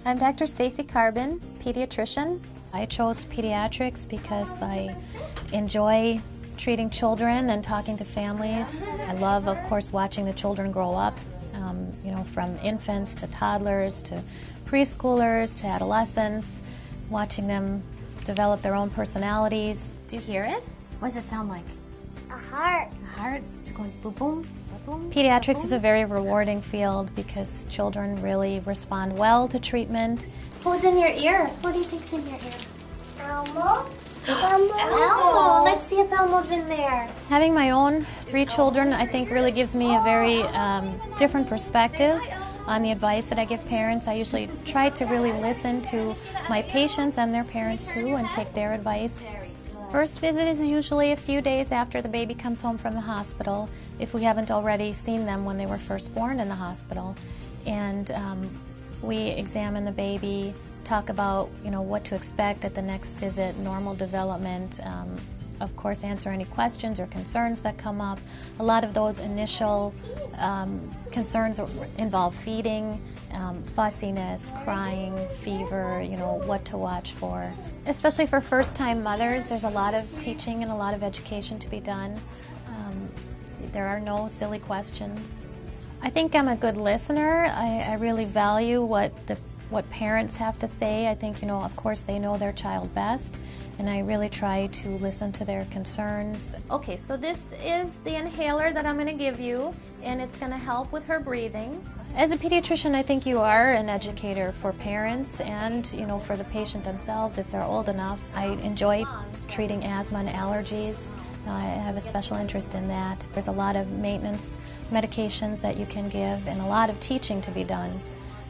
I'm Dr. Staci Karbon, pediatrician. I chose pediatrics because I enjoy treating children and talking to families. I love, of course, watching the children grow up, from infants to toddlers to preschoolers to adolescents, watching them develop their own personalities. Do you hear it? What does it sound like? A heart. A heart? It's going boom, boom. Pediatrics is a very rewarding field because children really respond well to treatment. Who's in your ear? What do you think's in your ear? Elmo? Elmo! Let's see if Elmo's in there. Having my own 3 children, I think, really gives me a very different perspective on the advice that I give parents. I usually try to really listen to my patients and their parents too and take their advice. First visit is usually a few days after the baby comes home from the hospital, if we haven't already seen them when they were first born in the hospital. And we examine the baby, talk about what to expect at the next visit, normal development, of course answer any questions or concerns that come up. A lot of those initial concerns involve feeding, fussiness, crying, fever, what to watch for. Especially for first-time mothers, there's a lot of teaching and a lot of education to be done. There are no silly questions. I think I'm a good listener. I really value what parents have to say. I think, of course they know their child best, and I really try to listen to their concerns. Okay, so this is the inhaler that I'm going to give you, and it's going to help with her breathing. As a pediatrician, I think you are an educator for parents and, for the patient themselves if they're old enough. I enjoy treating asthma and allergies. I have a special interest in that. There's a lot of maintenance medications that you can give and a lot of teaching to be done.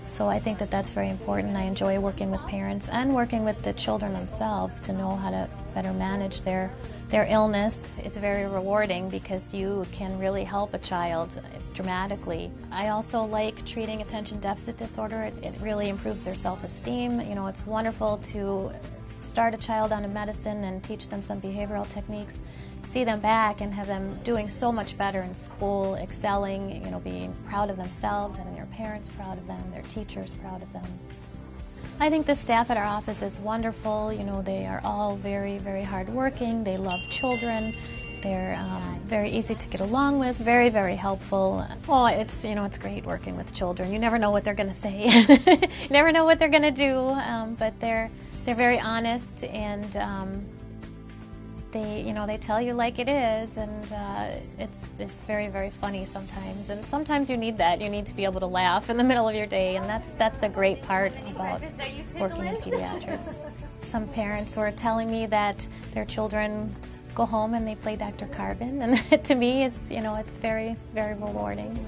So I think that that's very important. I enjoy working with parents and working with the children themselves to know how to better manage their illness. It's very rewarding because you can really help a child dramatically. I also like treating attention deficit disorder. It really improves their self-esteem. It's wonderful to start a child on a medicine and teach them some behavioral techniques, see them back and have them doing so much better in school, excelling, being proud of themselves, having their parents proud of them, their teachers proud of them. I think the staff at our office is wonderful. They are all very, very hardworking. They love children. They're very easy to get along with, very, very helpful. Oh, it's great working with children. You never know what they're going to say. You never know what they're going to do, but they're very honest, and they tell you like it is, and it's very, very funny sometimes. And sometimes you need that. You need to be able to laugh in the middle of your day, and that's the great part about working in pediatrics. Some parents were telling me that their children go home and they play Dr. Karbon, and to me, it's very, very rewarding.